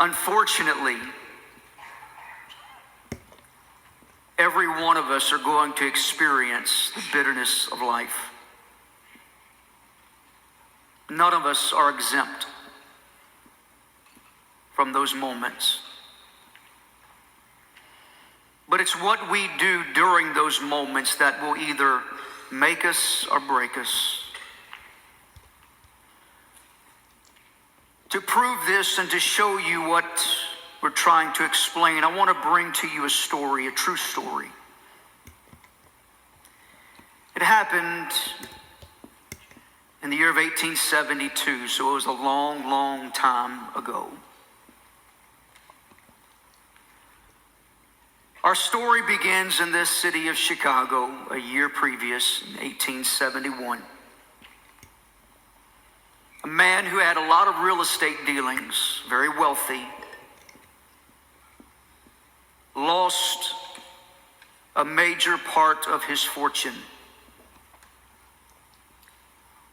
Unfortunately, every one of us are going to experience the bitterness of life. None of us are exempt from those moments. But it's what we do during those moments that will either make us or break us. To prove this and to show you what we're trying to explain, I want to bring to you a story, a true story. It happened in the year of 1872, so it was a long, long time ago. Our story begins in this city of Chicago a year previous, in 1871. A man who had a lot of real estate dealings, very wealthy, lost a major part of his fortune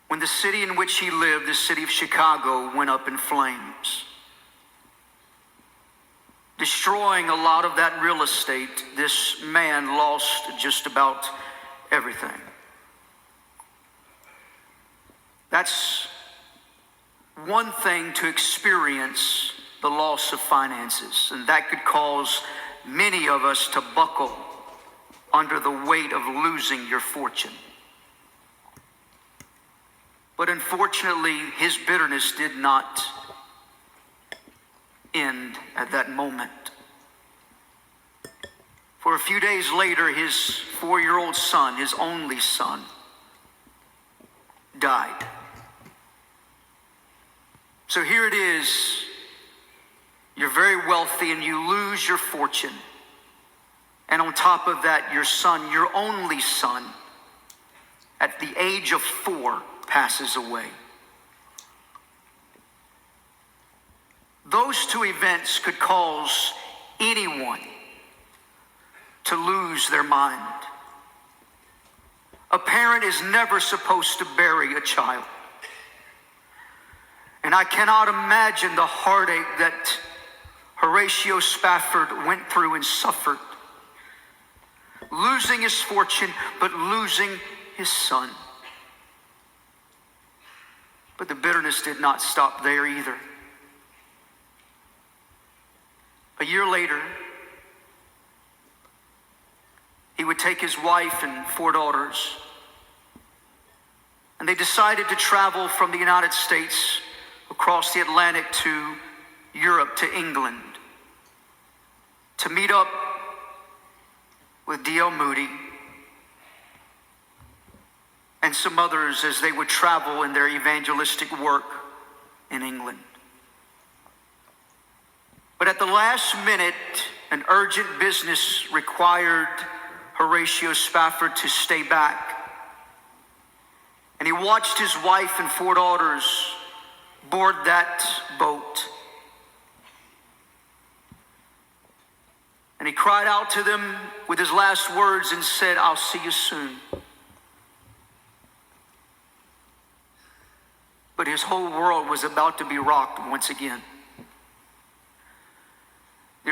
when the city in which he lived, the city of Chicago, went up in flames. Destroying a lot of that real estate, this man lost just about everything. That's one thing to experience the loss of finances, and that could cause many of us to buckle under the weight of losing your fortune. But unfortunately, his bitterness did not end at that moment. For a few days later, his 4-year-old son, his only son, died. So here it is, you're very wealthy and you lose your fortune. And on top of that, your son, your only son, at the age of 4, passes away. Those two events could cause anyone to lose their mind. A parent is never supposed to bury a child. And I cannot imagine the heartache that Horatio Spafford went through and suffered, losing his fortune, but losing his son. But the bitterness did not stop there either. A year later, he would take his wife and 4 daughters, and they decided to travel from the United States across the Atlantic to Europe, to England, to meet up with D.L. Moody and some others as they would travel in their evangelistic work in England. But at the last minute, an urgent business required Horatio Spafford to stay back. And he watched his wife and 4 daughters board that boat. And he cried out to them with his last words and said, "I'll see you soon." But his whole world was about to be rocked once again. The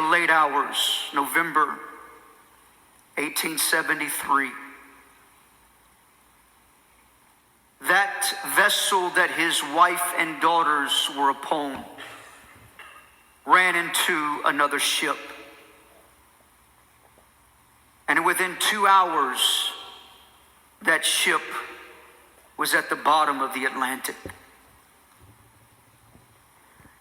late hours, November 1873. That vessel that his wife and daughters were upon ran into another ship. And within 2 hours, that ship was at the bottom of the Atlantic.